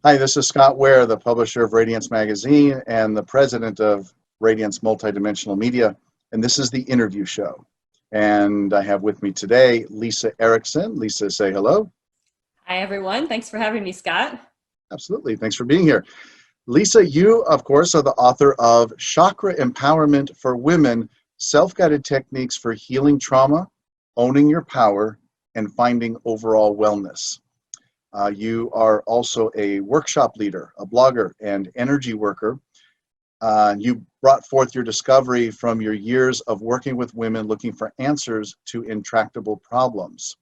Hi, this is Scott Ware, the publisher of Radiance Magazine and the president of Radiance Multidimensional Media, and this is the interview show. And I have with me today Lisa Erickson. Lisa, say hello. Hi, everyone. Thanks for having me, Scott. Absolutely. Thanks for being here. Lisa, you, of course, are the author of Chakra Empowerment for Women, Self-Guided Techniques for Healing Trauma, Owning Your Power, and Finding Overall Wellness. You are also a workshop leader, a blogger, and energy worker. You brought forth your discovery from your years of working with women looking for answers to intractable problems.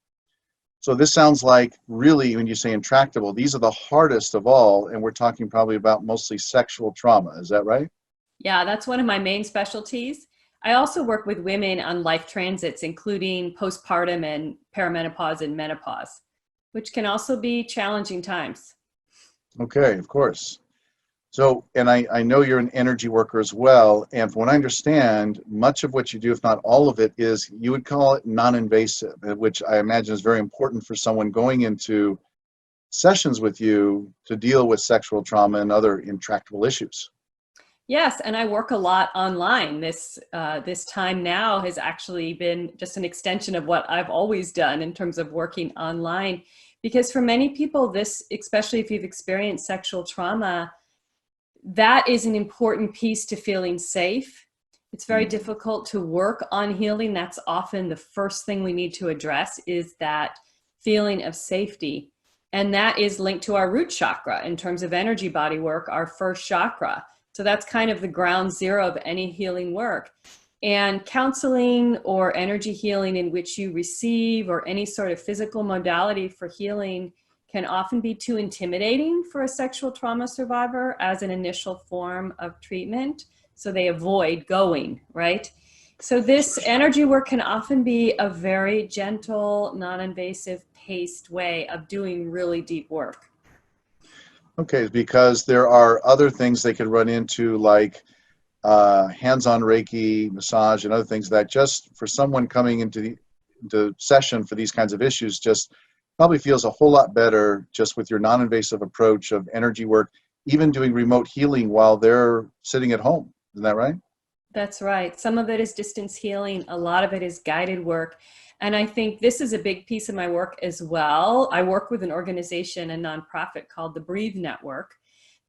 So this sounds like, really, when you say intractable, these are the hardest of all, and we're talking probably about mostly sexual trauma. Is that right? Yeah, that's one of my main specialties. I also work with women on life transits, including postpartum and perimenopause and menopause, which can also be challenging times. Okay, of course. So, and I know you're an energy worker as well, and from what I understand, much of what you do, if not all of it, is, you would call it non-invasive, which I imagine is very important for someone going into sessions with you to deal with sexual trauma and other intractable issues. Yes, and I work a lot online. This time now has actually been just an extension of what I've always done in terms of working online, because for many people, this, especially if you've experienced sexual trauma, that is an important piece to feeling safe. It's very difficult to work on healing. That's often the first thing we need to address, is that feeling of safety. And that is linked to our root chakra in terms of energy body work, our first chakra. So that's kind of the ground zero of any healing work. And counseling or energy healing in which you receive, or any sort of physical modality for healing, can often be too intimidating for a sexual trauma survivor as an initial form of treatment. So they avoid going, right? So this energy work can often be a very gentle, non-invasive paced way of doing really deep work. Okay, because there are other things they could run into, like hands-on Reiki, massage, and other things that, just for someone coming into the session for these kinds of issues, just probably feels a whole lot better just with your non-invasive approach of energy work, even doing remote healing while they're sitting at home. Isn't that right? That's right. Some of it is distance healing. A lot of it is guided work. And I think this is a big piece of my work as well. I work with an organization, a nonprofit called the Breathe Network,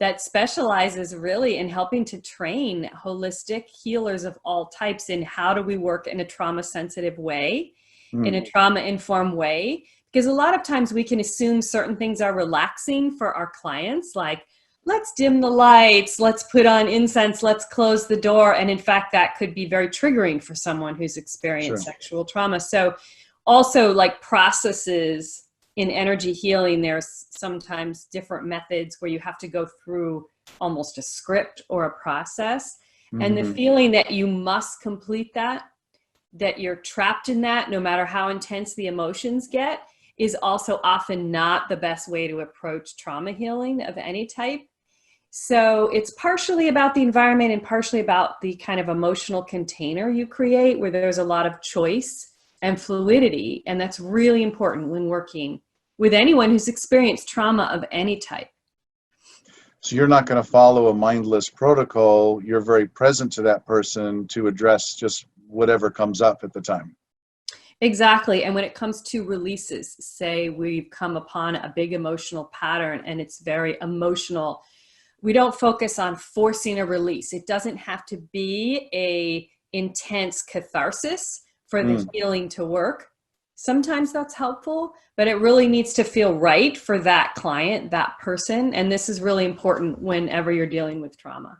that specializes really in helping to train holistic healers of all types in how do we work in a trauma-sensitive way, in a trauma-informed way. Because a lot of times we can assume certain things are relaxing for our clients, like, let's dim the lights, let's put on incense, let's close the door. And in fact, that could be very triggering for someone who's experienced sexual trauma. So also, like, processes in energy healing, there's sometimes different methods where you have to go through almost a script or a process. And the feeling that you must complete that you're trapped in that, no matter how intense the emotions get, is also often not the best way to approach trauma healing of any type. So it's partially about the environment and partially about the kind of emotional container you create, where there's a lot of choice and fluidity. And that's really important when working with anyone who's experienced trauma of any type. So you're not going to follow a mindless protocol. You're very present to that person to address just whatever comes up at the time. Exactly. And when it comes to releases, say we've come upon a big emotional pattern and it's very emotional, we don't focus on forcing a release. It doesn't have to be a intense catharsis for the healing to work. Sometimes that's helpful, but it really needs to feel right for that client, that person. And this is really important whenever you're dealing with trauma.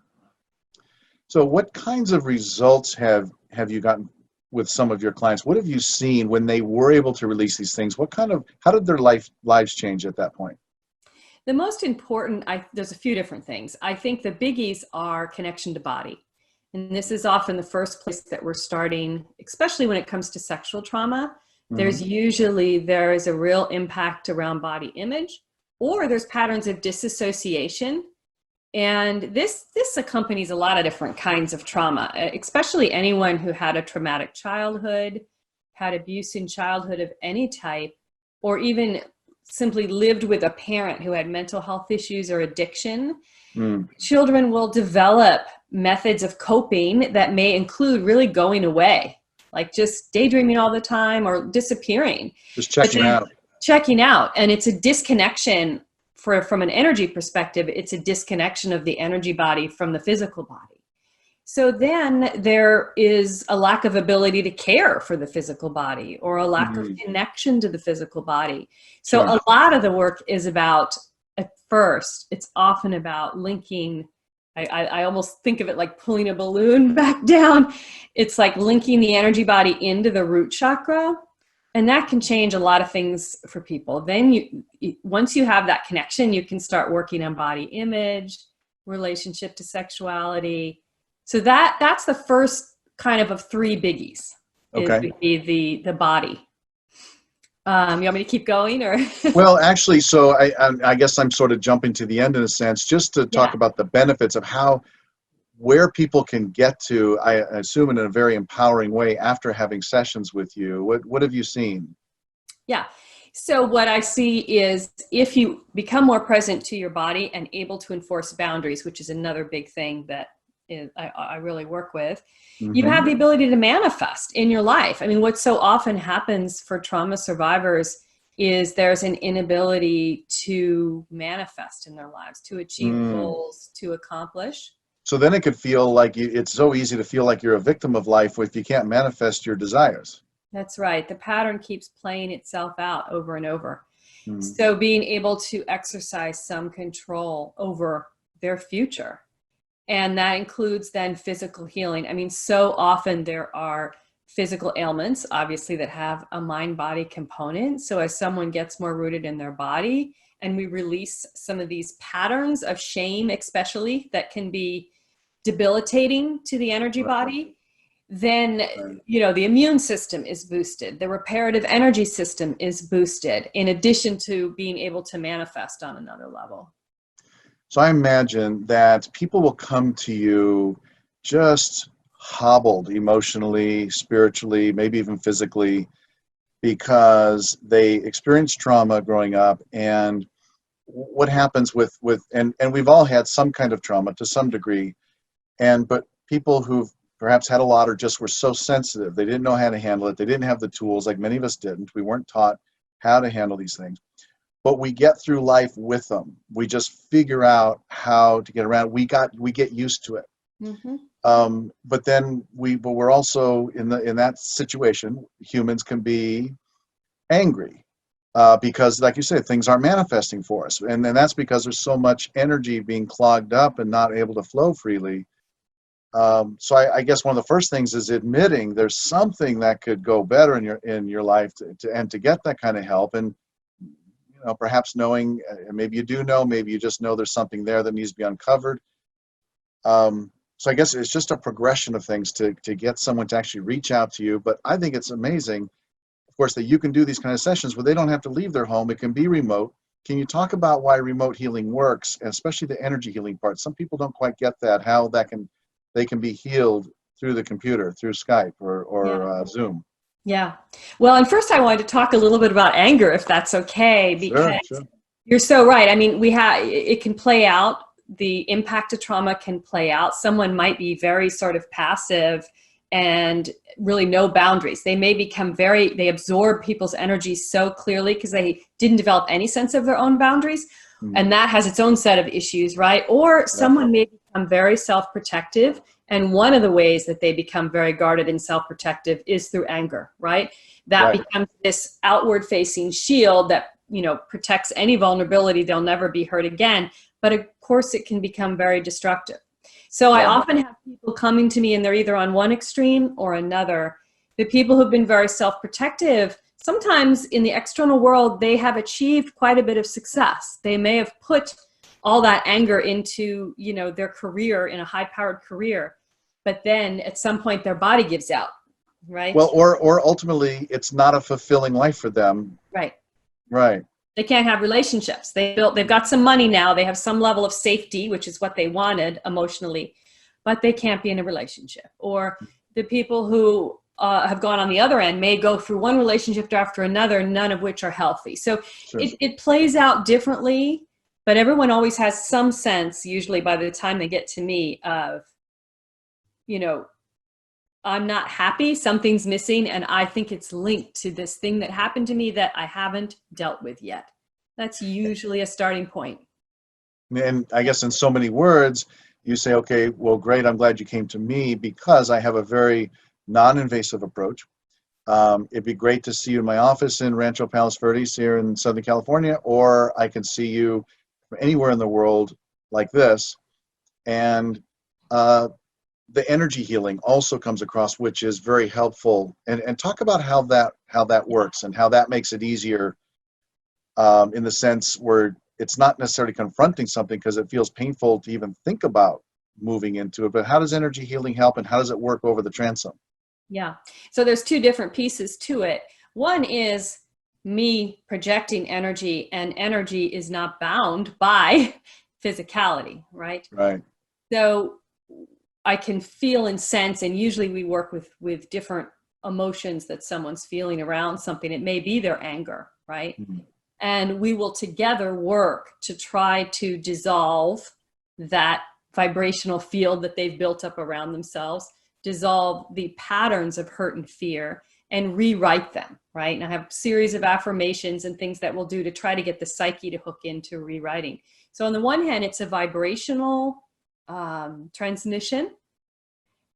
So what kinds of results have you gotten with some of your clients? What have you seen when they were able to release these things? How did their lives change at that point? The most important, there's a few different things. I think the biggies are connection to body. And this is often the first place that we're starting, especially when it comes to sexual trauma. There is a real impact around body image, or there's patterns of disassociation. And this accompanies a lot of different kinds of trauma, especially anyone who had a traumatic childhood, had abuse in childhood of any type, or even simply lived with a parent who had mental health issues or addiction, Mm. children will develop methods of coping that may include really going away, like just daydreaming all the time or disappearing. Just checking out. Checking out. And it's a disconnection from an energy perspective. It's a disconnection of the energy body from the physical body. So then there is a lack of ability to care for the physical body, or a lack of connection to the physical body. So Sure. a lot of the work is about, at first, it's often about linking, I almost think of it like pulling a balloon back down. It's like linking the energy body into the root chakra. And that can change a lot of things for people. Then once you have that connection, you can start working on body image, relationship to sexuality. So that's the first kind of three biggies. Okay. Would be the body. You want me to keep going, or? Well, actually, so I guess I'm sort of jumping to the end in a sense, just to talk about the benefits of where people can get to, I assume in a very empowering way after having sessions with you. What have you seen? Yeah. So what I see is, if you become more present to your body and able to enforce boundaries, which is another big thing that I really work with, you have the ability to manifest in your life. I mean, what so often happens for trauma survivors is there's an inability to manifest in their lives, to achieve goals, to accomplish. So then it could feel like it's so easy to feel like you're a victim of life if you can't manifest your desires. That's right. The pattern keeps playing itself out over and over. So being able to exercise some control over their future. And that includes then physical healing. I mean, so often there are physical ailments, obviously, that have a mind-body component. So as someone gets more rooted in their body, and we release some of these patterns of shame, especially, that can be debilitating to the energy body, then, the immune system is boosted. The reparative energy system is boosted, in addition to being able to manifest on another level. So I imagine that people will come to you just hobbled emotionally, spiritually, maybe even physically, because they experienced trauma growing up. And what happens and we've all had some kind of trauma to some degree, but people who've perhaps had a lot or just were so sensitive, they didn't know how to handle it. They didn't have the tools, like many of us didn't. We weren't taught how to handle these things. But we get through life with them. We just figure out how to get around. We get used to it. But then we're also in that situation. Humans can be angry because, like you said, things aren't manifesting for us, and then that's because there's so much energy being clogged up and not able to flow freely. So I guess one of the first things is admitting there's something that could go better in your life to get that kind of help. And perhaps knowing, maybe you do know, maybe you just know there's something there that needs to be uncovered. So I guess it's just a progression of things to get someone to actually reach out to you. But I think it's amazing, of course, that you can do these kind of sessions where they don't have to leave their home. It can be remote. Can you talk about why remote healing works, and especially the energy healing part? Some people don't quite get that, how they can be healed through the computer, through Skype or Zoom. Yeah. Well, and first I wanted to talk a little bit about anger, if that's okay, because Sure. You're so right. I mean, it can play out. The impact of trauma can play out. Someone might be very sort of passive and really no boundaries. They may become they absorb people's energy so clearly because they didn't develop any sense of their own boundaries. And that has its own set of issues, right? Or someone may become very self-protective. And one of the ways that they become very guarded and self-protective is through anger, right? That becomes this outward-facing shield that, protects any vulnerability. They'll never be hurt again. But of course, it can become very destructive. So I often have people coming to me and they're either on one extreme or another. The people who've been very self-protective, sometimes in the external world, they have achieved quite a bit of success. They may have put all that anger into, their career, in a high-powered career, but then at some point their body gives out, right? Well, or ultimately, it's not a fulfilling life for them. Right. They can't have relationships. They've got some money now. They have some level of safety, which is what they wanted emotionally, but they can't be in a relationship. Or the people who have gone on the other end may go through one relationship after another, none of which are healthy. So Sure. it plays out differently, but everyone always has some sense, usually by the time they get to me, of, you know, I'm not happy, something's missing, and I think it's linked to this thing that happened to me that I haven't dealt with yet. That's usually a starting point. And I guess in so many words, you say, okay, well, great, I'm glad you came to me because I have a very non-invasive approach. It'd be great to see you in my office in Rancho Palos Verdes here in Southern California, or I can see you from anywhere in the world like this. And the energy healing also comes across, which is very helpful. And talk about how that works and how that makes it easier, in the sense where it's not necessarily confronting something because it feels painful to even think about moving into it. But how does energy healing help, and how does it work over the transom? Yeah. So there's two different pieces to it. One is me projecting energy, and energy is not bound by physicality, right? Right. So I can feel and sense, and usually we work with different emotions that someone's feeling around something. It may be their anger, right? Mm-hmm. And we will together work to try to dissolve that vibrational field that they've built up around themselves, dissolve the patterns of hurt and fear, and rewrite them, right? And I have a series of affirmations and things that we'll do to try to get the psyche to hook into rewriting. So on the one hand, it's a vibrational transmission,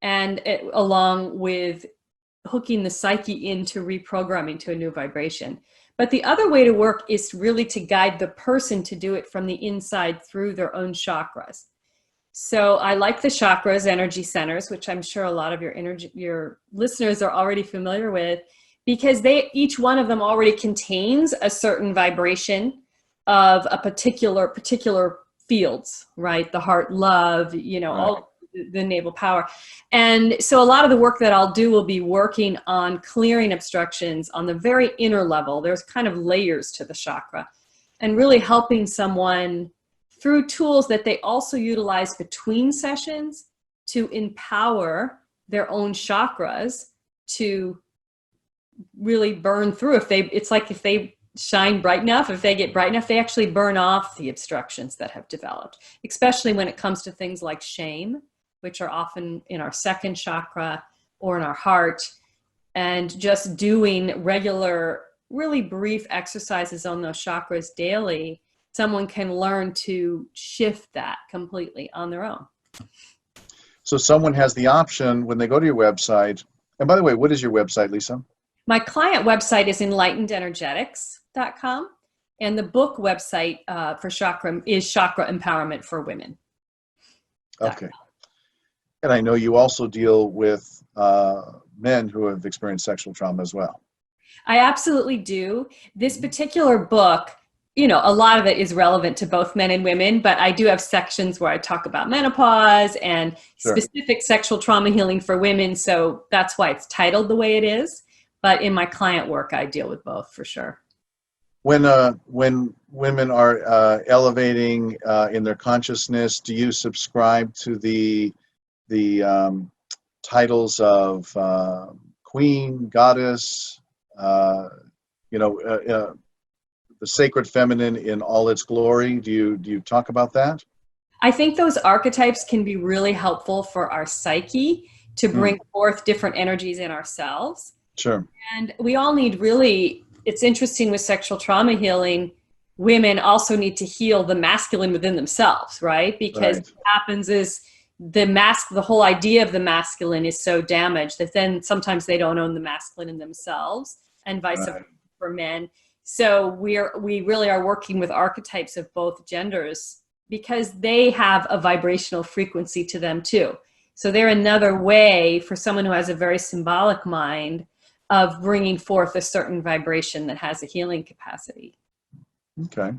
and along with hooking the psyche into reprogramming to a new vibration. But the other way to work is really to guide the person to do it from the inside through their own chakras. So I like the chakras, energy centers, which I'm sure a lot of your listeners are already familiar with, because each one of them already contains a certain vibration of a particular fields, right? The heart, love, Right. all the navel power. And so a lot of the work that I'll do will be working on clearing obstructions on the very inner level. There's kind of layers to the chakra, and really helping someone through tools that they also utilize between sessions to empower their own chakras to really burn through. It's like if they shine bright enough, if they get bright enough, they actually burn off the obstructions that have developed, especially when it comes to things like shame, which are often in our second chakra or in our heart. And just doing regular, really brief exercises on those chakras daily, someone can learn to shift that completely on their own. So someone has the option when they go to your website. And by the way, what is your website, Lisa? My client website is enlightenedenergetics.com. And the book website for chakra is Chakra Empowerment for Women. Okay. And I know you also deal with men who have experienced sexual trauma as well. I absolutely do. This particular book, a lot of it is relevant to both men and women, but I do have sections where I talk about menopause and specific sexual trauma healing for women. So that's why it's titled the way it is. But in my client work, I deal with both for sure. When women are elevating in their consciousness, do you subscribe to the titles of queen, goddess, the sacred feminine in all its glory? Do you talk about that? I think those archetypes can be really helpful for our psyche to bring forth different energies in ourselves. Sure. And we all need it's interesting with sexual trauma healing, women also need to heal the masculine within themselves, right? Because what happens is the whole idea of the masculine is so damaged that then sometimes they don't own the masculine in themselves, and vice versa for men. So we really are working with archetypes of both genders because they have a vibrational frequency to them too. So they're another way for someone who has a very symbolic mind of bringing forth a certain vibration that has a healing capacity. Okay.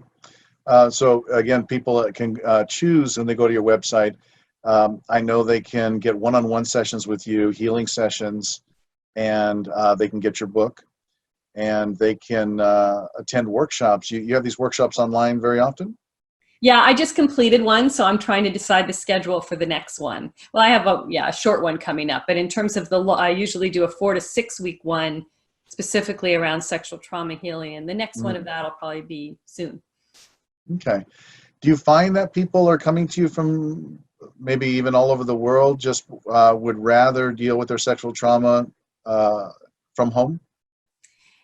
So again, people can choose when they go to your website. I know they can get one-on-one sessions with you, healing sessions, and they can get your book, and they can attend workshops. You have these workshops online very often? Yeah, I just completed one, so I'm trying to decide the schedule for the next one. Well, I have a short one coming up, but in terms of I usually do a 4 to 6 week one specifically around sexual trauma healing, and the next one of that will probably be soon. Okay. Do you find that people are coming to you from maybe even all over the world, just would rather deal with their sexual trauma from home?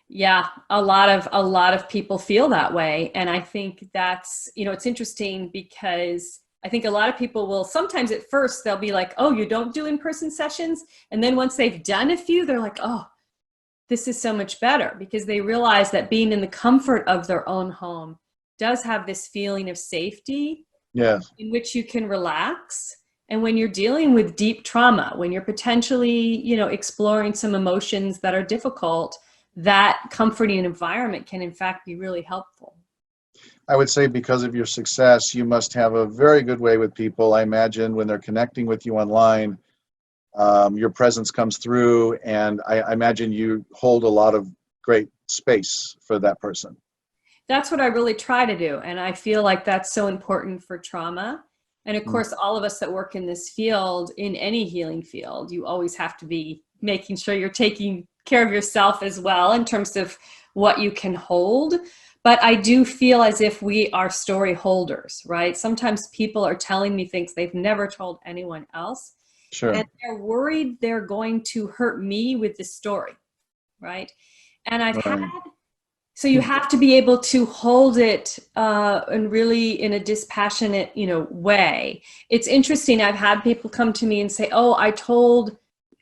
Yeah, a lot of people feel that way. And I think that's, it's interesting because I think a lot of people will sometimes at first they'll be like, oh, you don't do in-person sessions. And then once they've done a few, they're like, oh, this is so much better, because they realize that being in the comfort of their own home does have this feeling of safety. Yes. In which you can relax. And when you're dealing with deep trauma, when you're potentially, exploring some emotions that are difficult, that comforting environment can in fact be really helpful. I would say because of your success, you must have a very good way with people. I imagine when they're connecting with you online, your presence comes through, and I imagine you hold a lot of great space for that person. That's what I really try to do. And I feel like that's so important for trauma. And of course, all of us that work in this field, in any healing field, you always have to be making sure you're taking care of yourself as well in terms of what you can hold. But I do feel as if we are story holders, right? Sometimes people are telling me things they've never told anyone else. Sure. And they're worried they're going to hurt me with the story, right? And I've had, so you have to be able to hold it and really in a dispassionate, way. It's interesting. I've had people come to me and say, oh, I told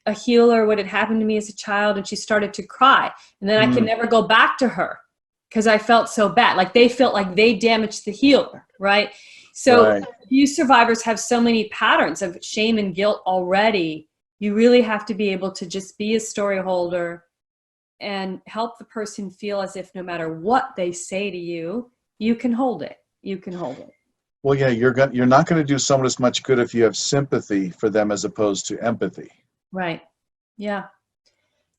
a healer what had happened to me as a child, and she started to cry. And then I can never go back to her because I felt so bad. Like they felt like they damaged the healer, right? So abuse survivors have so many patterns of shame and guilt already. You really have to be able to just be a story holder and help the person feel as if no matter what they say to you, you can hold it. You can hold it. Well, yeah, you're not going to do someone as much good if you have sympathy for them as opposed to empathy. Right. Yeah.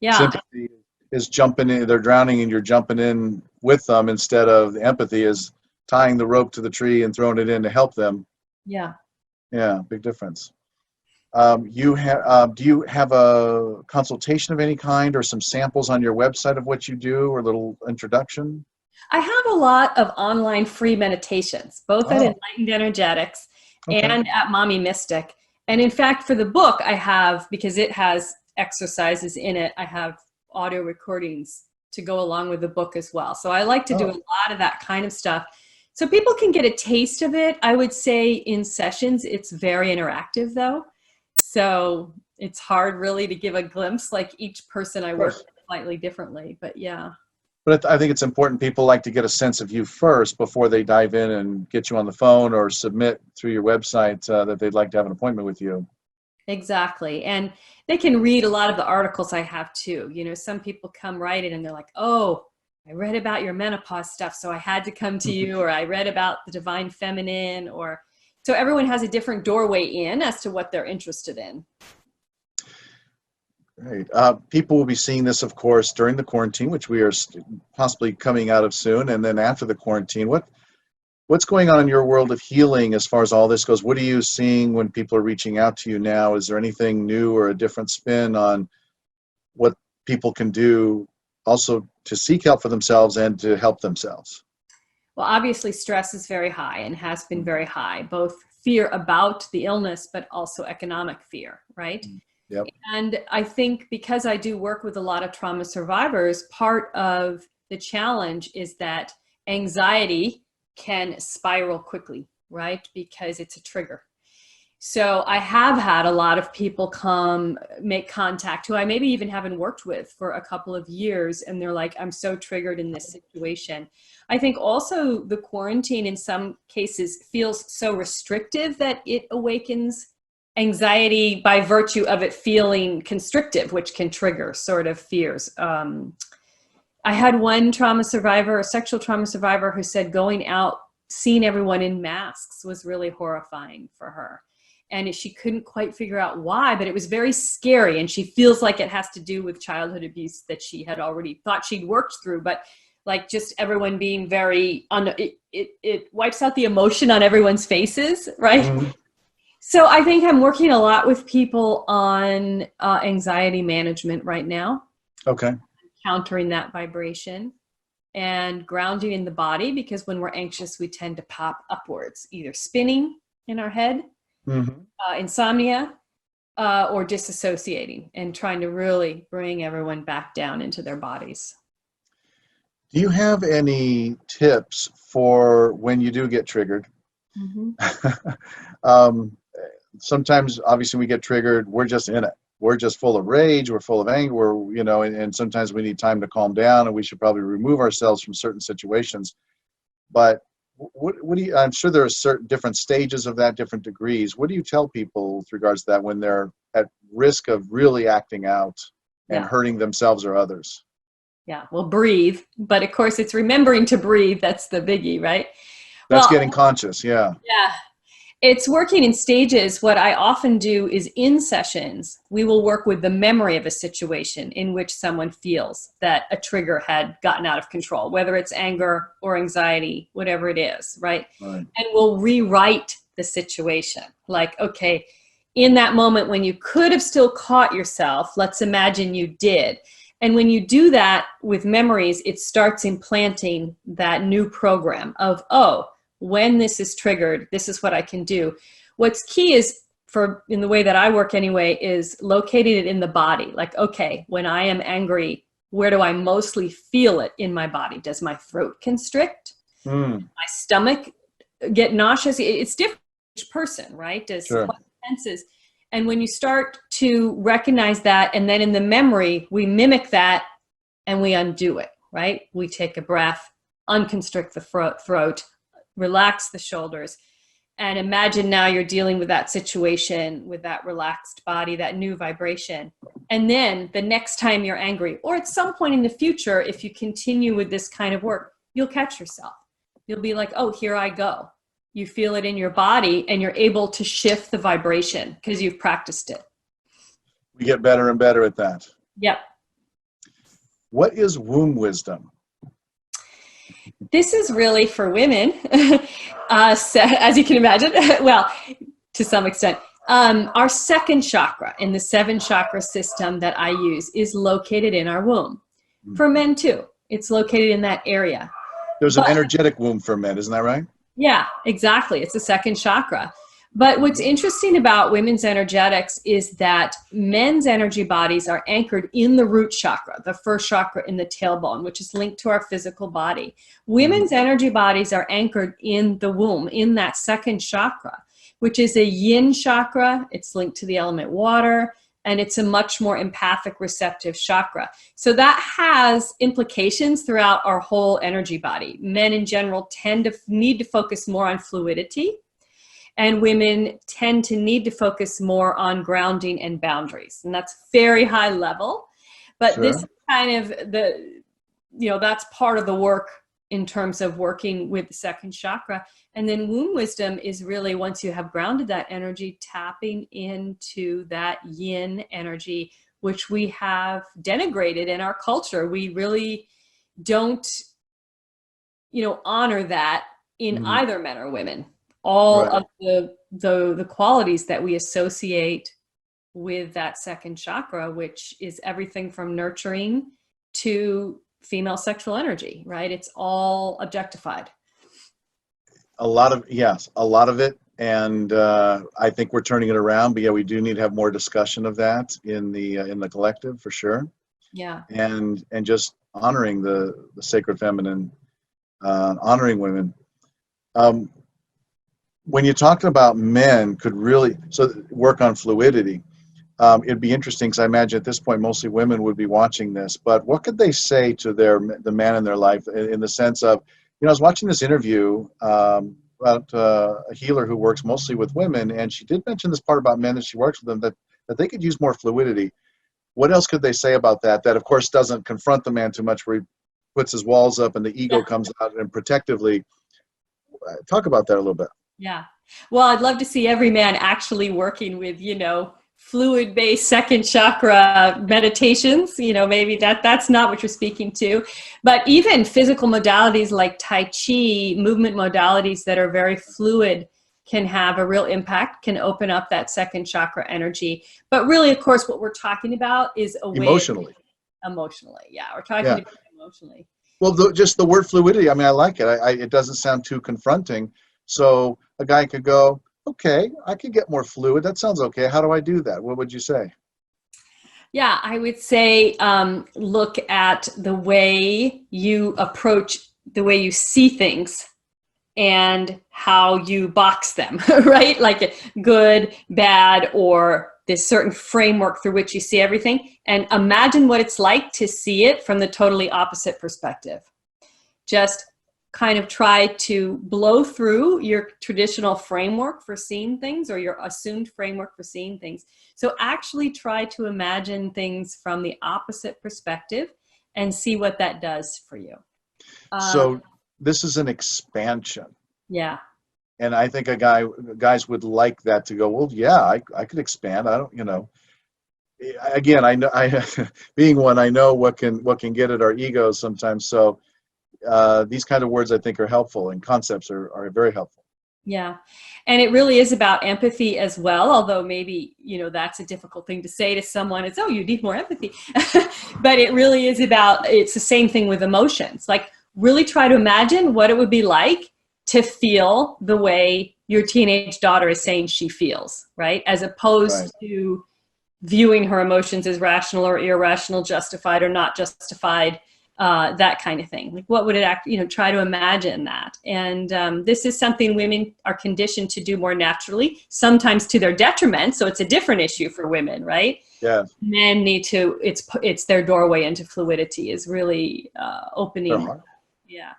Yeah. Sympathy is jumping in, they're drowning and you're jumping in with them, instead of empathy is tying the rope to the tree and throwing it in to help them. Yeah. Yeah, big difference. Do you have a consultation of any kind or some samples on your website of what you do, or a little introduction? I have a lot of online free meditations, both at Enlightened Energetics and at Mommy Mystic. And in fact, for the book, I have, because it has exercises in it, I have audio recordings to go along with the book as well. So I like to do a lot of that kind of stuff. So people can get a taste of it. I would say in sessions, it's very interactive though. So it's hard really to give a glimpse, like each person I work with slightly differently, but yeah. But I think it's important people like to get a sense of you first before they dive in and get you on the phone or submit through your website that they'd like to have an appointment with you. Exactly. And they can read a lot of the articles I have too. Some people come right in and they're like, oh, I read about your menopause stuff, so I had to come to you, or I read about the divine feminine, or so everyone has a different doorway in as to what they're interested in. Great. People will be seeing this, of course, during the quarantine, which we are possibly coming out of soon, and then after the quarantine. What's going on in your world of healing as far as all this goes? What are you seeing when people are reaching out to you now? Is there anything new or a different spin on what people can do also to seek help for themselves and to help themselves? Well, obviously stress is very high and has been very high, both fear about the illness, but also economic fear, right? Yep. And I think because I do work with a lot of trauma survivors, part of the challenge is that anxiety can spiral quickly, right? Because it's a trigger. So I have had a lot of people come make contact who I maybe even haven't worked with for a couple of years. And they're like, I'm so triggered in this situation. I think also the quarantine in some cases feels so restrictive that it awakens anxiety by virtue of it feeling constrictive, which can trigger sort of fears. I had one trauma survivor, a sexual trauma survivor, who said going out, seeing everyone in masks was really horrifying for her. And she couldn't quite figure out why, but it was very scary. And she feels like it has to do with childhood abuse that she had already thought she'd worked through. But like just everyone being very it wipes out the emotion on everyone's faces, right? Mhm. So I think I'm working a lot with people on anxiety management right now, Okay. countering that vibration and grounding in the body, because when we're anxious, we tend to pop upwards, either spinning in our head, Mhm. insomnia, or disassociating, and trying to really bring everyone back down into their bodies. Do you have any tips for when you do get triggered? Mm-hmm. um, Sometimes, obviously, we get triggered. We're just in it. We're just full of rage. We're full of anger. And sometimes we need time to calm down, and we should probably remove ourselves from certain situations. But what do you? I'm sure there are certain different stages of that, different degrees. What do you tell people with regards to that when they're at risk of really acting out and Yeah. hurting themselves or others? Yeah. Well, breathe. But of course, it's remembering to breathe. That's the biggie, right? That's Well, getting conscious. Yeah. yeah. It's working in stages. What I often do is in sessions, we will work with the memory of a situation in which someone feels that a trigger had gotten out of control, whether it's anger or anxiety, whatever it is, right? Right. And we'll rewrite the situation. Like, okay, in that moment when you could have still caught yourself, let's imagine you did. And when you do that with memories, it starts implanting that new program of, oh, when this is triggered, this is what I can do. What's key is, for in the way that I work anyway, is locating it in the body. Like, okay, when I am angry, where do I mostly feel it in my body? Does my throat constrict? Mm, My stomach get nauseous? It's different for each person, right? Does sure. what senses? And when you start to recognize that, and then in the memory, we mimic that and we undo it, right? We take a breath, unconstrict the throat, relax the shoulders, and imagine now you're dealing with that situation with that relaxed body, that new vibration. And then the next time you're angry, or at some point in the future, if you continue with this kind of work, you'll catch yourself. You'll be like, oh, here I go. You feel it in your body, and you're able to shift the vibration because you've practiced it. We get better and better at that. Yep. What is womb wisdom? This is really for women, so, as you can imagine, well, to some extent. Our second chakra in the 7 chakra system that I use is located in our womb. For men too, it's located in that area. There's an energetic womb for men, isn't that right? Yeah, exactly. It's the second chakra. But what's interesting about women's energetics is that men's energy bodies are anchored in the root chakra, the first chakra in the tailbone, which is linked to our physical body. Women's energy bodies are anchored in the womb, in that second chakra, which is a yin chakra. It's linked to the element water, and it's a much more empathic, receptive chakra. So that has implications throughout our whole energy body. Men in general tend to need to focus more on fluidity, and women tend to need to focus more on grounding and boundaries. And that's very high level. But this is kind of that's part of the work in terms of working with the second chakra. And then womb wisdom is really, once you have grounded that energy, tapping into that yin energy, which we have denigrated in our culture. We really don't, honor that in either men or women. All of the qualities that we associate with that second chakra, which is everything from nurturing to female sexual energy, right? It's all objectified. A lot of it, and I think we're turning it around. But yeah, we do need to have more discussion of that in the collective for sure. Yeah, and just honoring the sacred feminine, honoring women. When you talk about men could really work on fluidity, it'd be interesting because I imagine at this point mostly women would be watching this. But what could they say to the man in their life in the sense of, I was watching this interview about a healer who works mostly with women, and she did mention this part about men that she works with them, that they could use more fluidity. What else could they say about that? That of course doesn't confront the man too much, where he puts his walls up and the ego comes out and protectively. Talk about that a little bit. yeah. Well, I'd love to see every man actually working with, fluid-based second chakra meditations, maybe that's not what you're speaking to. But even physical modalities like Tai Chi, movement modalities that are very fluid, can have a real impact, can open up that second chakra energy. But really, of course, what we're talking about is a way Emotionally. Emotionally, yeah. We're talking Yeah. about emotionally. Well, just the word fluidity, I mean, I like it. It doesn't sound too confronting. So a guy could go, okay, I could get more fluid. That sounds okay. How do I do that? What would you say? Yeah, I would say look at the way you approach, the way you see things, and how you box them, right? Like good, bad, or this certain framework through which you see everything. And imagine what it's like to see it from the totally opposite perspective. Just kind of try to blow through your traditional framework for seeing things, or your assumed framework for seeing things. So actually try to imagine things from the opposite perspective and see what that does for you. So this is an expansion. Yeah. And I think guys would like that, to go, well, yeah, I could expand. I don't, again, I know, being one, I know what can get at our egos sometimes. So these kind of words, I think, are helpful, and concepts are very helpful. Yeah. And it really is about empathy as well, although maybe, that's a difficult thing to say to someone. It's, oh, you need more empathy. But it really is about, it's the same thing with emotions. Like, really try to imagine what it would be like to feel the way your teenage daughter is saying she feels, right? As opposed to viewing her emotions as rational or irrational, justified or not justified, that kind of thing. Like, what would it try to imagine that. And this is something women are conditioned to do more naturally, sometimes to their detriment. So it's a different issue for women, right? Yeah. Men need to, it's their doorway into fluidity, is really opening. Yeah.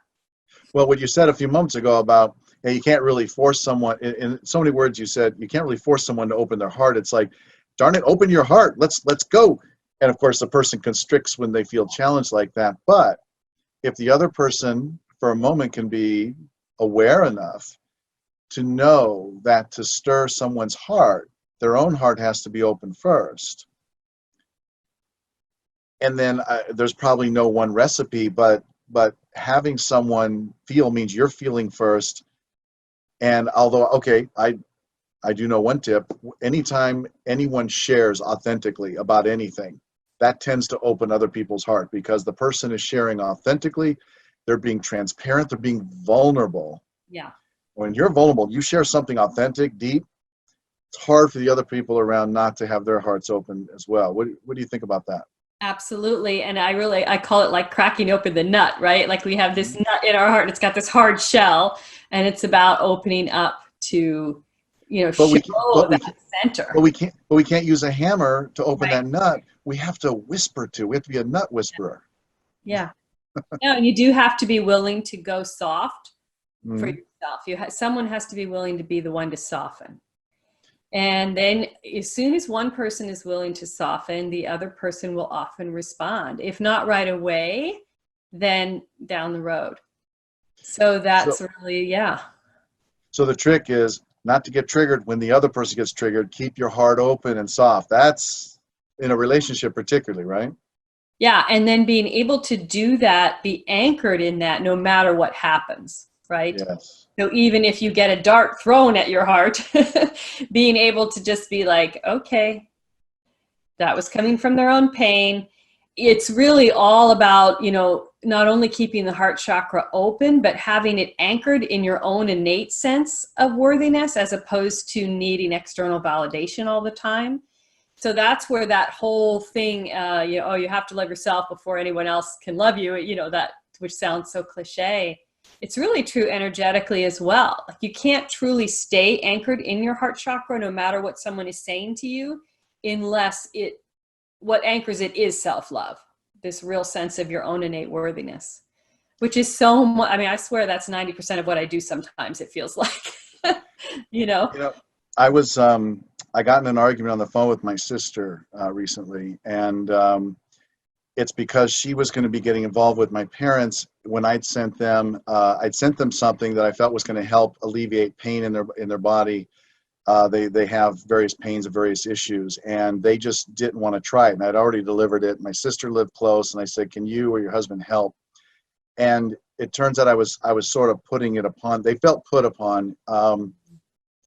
Well, what you said a few moments ago about, you can't really force someone, in so many words you said, you can't really force someone to open their heart. It's like, darn it, open your heart. Let's go. And of course, the person constricts when they feel challenged like that. But if the other person for a moment can be aware enough to know that to stir someone's heart, their own heart has to be open first. And then there's probably no one recipe, but having someone feel means you're feeling first. And although, okay, I do know one tip: anytime anyone shares authentically about anything, that tends to open other people's heart, because the person is sharing authentically, they're being transparent, they're being vulnerable. Yeah. When you're vulnerable, you share something authentic, deep, it's hard for the other people around not to have their hearts open as well. What do you think about that? Absolutely. And I call it like cracking open the nut, right? Like, we have this nut in our heart, and it's got this hard shell, and it's about opening up to, that center. But we can't use a hammer to open that nut. We have to whisper to. We have to be a nut whisperer. Yeah. No, and you do have to be willing to go soft for yourself. Someone has to be willing to be the one to soften. And then as soon as one person is willing to soften, the other person will often respond. If not right away, then down the road. So that's really, yeah. So the trick is not to get triggered when the other person gets triggered. Keep your heart open and soft. That's in a relationship particularly, right? Yeah. And then being able to do that, be anchored in that no matter what happens, right? Yes. So even if you get a dart thrown at your heart, being able to just be like, okay, that was coming from their own pain. It's really all about, not only keeping the heart chakra open, but having it anchored in your own innate sense of worthiness, as opposed to needing external validation all the time. So that's where that whole thing, you have to love yourself before anyone else can love you, that, which sounds so cliche. It's really true energetically as well. Like, you can't truly stay anchored in your heart chakra no matter what someone is saying to you, unless what anchors it is self-love, this real sense of your own innate worthiness, which is so much. I mean, I swear that's 90% of what I do sometimes, it feels like. I got in an argument on the phone with my sister recently, and it's because she was going to be getting involved with my parents when I'd sent them something that I felt was going to help alleviate pain in their body They have various pains and various issues, and they just didn't want to try it. And I'd already delivered it. My sister lived close, and I said, "Can you or your husband help?" And it turns out I was sort of putting it upon. They felt put upon.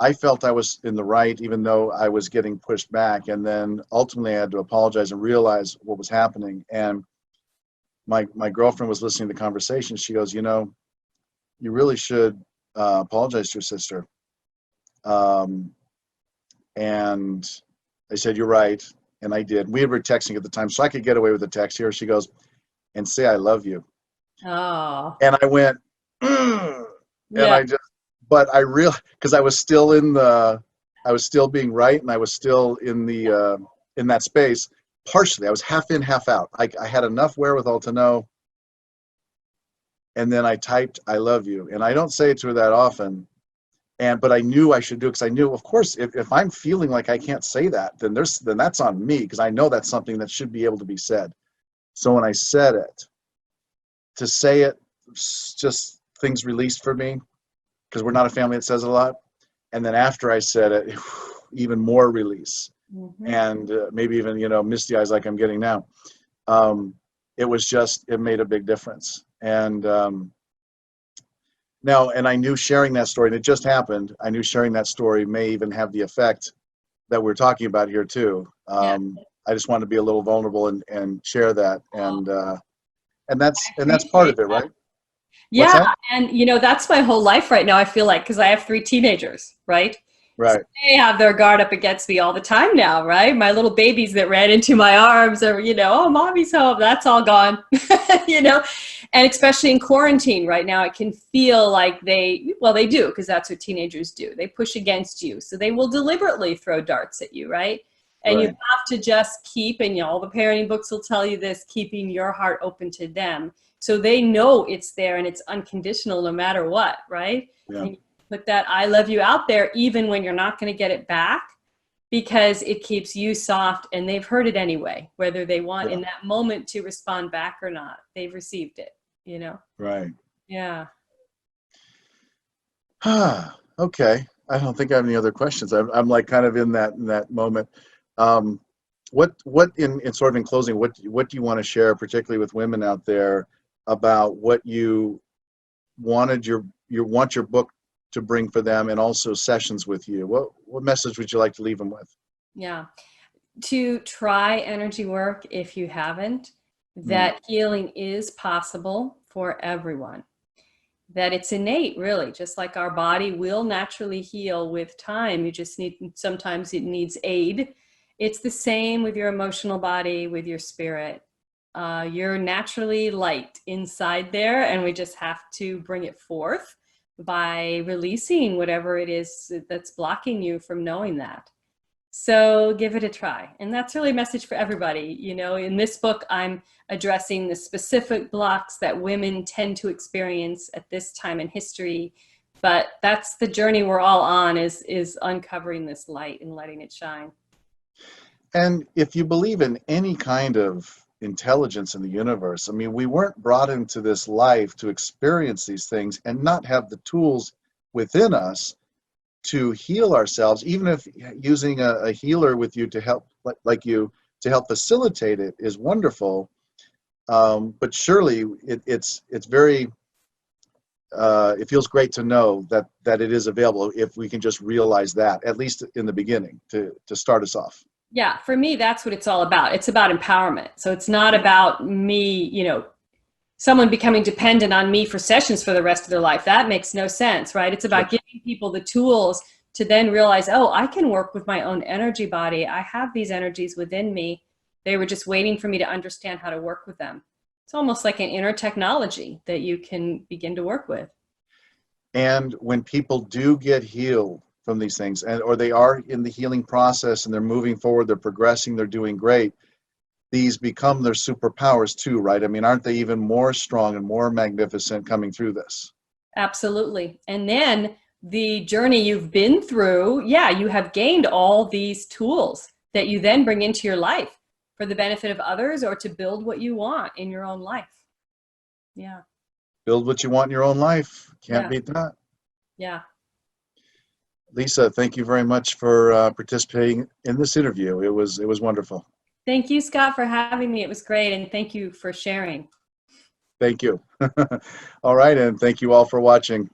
I felt I was in the right, even though I was getting pushed back. And then ultimately, I had to apologize and realize what was happening. And my girlfriend was listening to the conversation. She goes, "You know, you really should apologize to your sister." And I said, "You're right." And I did. We were texting at the time, so I could get away with the text here. She goes, "And say I love you." Oh, And I went, and yeah. I just, but I realized, because I was still I was still being right, and I was still in that space. Partially, I was half in, half out. I had enough wherewithal to know. And then I typed, "I love you." And I don't say it to her that often. But I knew I should do it, because I knew, of course, if I'm feeling like I can't say that, then that's on me, because I know that's something that should be able to be said. So when I said it, to say it, just things released for me, because we're not a family that says it a lot. And then after I said it, even more release, and maybe even misty eyes like I'm getting now. It made a big difference. And now, and I knew sharing that story, and it just happened, I knew sharing that story may even have the effect that we're talking about here too. I just wanted to be a little vulnerable and share that, and that's part of it, right? What's Yeah, that? and that's my whole life right now, I feel like, because I have 3 teenagers, right? So Right. they have their guard up against me all the time now, right? My little babies that ran into my arms or, "Oh, mommy's home," that's all gone, you know? And especially in quarantine right now, it can feel like they do, because that's what teenagers do. They push against you. So they will deliberately throw darts at you, right? And you Right. have to just keep, and all the parenting books will tell you this, keeping your heart open to them. So they know it's there and it's unconditional no matter what, right? Yeah. And put that "I love you" out there, even when you're not going to get it back, because it keeps you soft, and they've heard it anyway, whether they want Yeah. in that moment to respond back or not. They've received it. Right. Yeah. Okay. I don't think I have any other questions. I'm like kind of in that moment. What in sort of in closing, what do you want to share, particularly with women out there, about what you want your book to bring for them, and also sessions with you? What message would you like to leave them with? Yeah. To try energy work if you haven't, Mm, that healing is possible for everyone. That it's innate, really, just like our body will naturally heal with time. You just sometimes it needs aid. It's the same with your emotional body, with your spirit. You're naturally light inside there, and we just have to bring it forth by releasing whatever it is that's blocking you from knowing that. So give it a try. And that's really a message for everybody. In this book, I'm addressing the specific blocks that women tend to experience at this time in history. But that's the journey we're all on, is uncovering this light and letting it shine. And if you believe in any kind of intelligence in the universe, I mean, we weren't brought into this life to experience these things and not have the tools within us to heal ourselves, even if using a healer with you to help, like you, to help facilitate it is wonderful. But surely it's very, it feels great to know that it is available, if we can just realize that, at least in the beginning, to start us off. Yeah, for me, that's what it's all about. It's about empowerment. So it's not about me, someone becoming dependent on me for sessions for the rest of their life. That makes no sense, right? It's Sure. about giving people the tools to then realize, oh, I can work with my own energy body. I have these energies within me. They were just waiting for me to understand how to work with them. It's almost like an inner technology that you can begin to work with. And when people do get healed from these things, or they are in the healing process and they're moving forward, they're progressing, they're doing great, these become their superpowers too, right? I mean, aren't they even more strong and more magnificent coming through this? Absolutely. And then the journey you've been through, yeah, you have gained all these tools that you then bring into your life for the benefit of others, or to build what you want in your own life. Yeah. Build what you want in your own life. Can't Yeah. beat that. Yeah. Lisa, thank you very much for participating in this interview. It was wonderful. Thank you, Scott, for having me. It was great, and thank you for sharing. Thank you. All right, and thank you all for watching.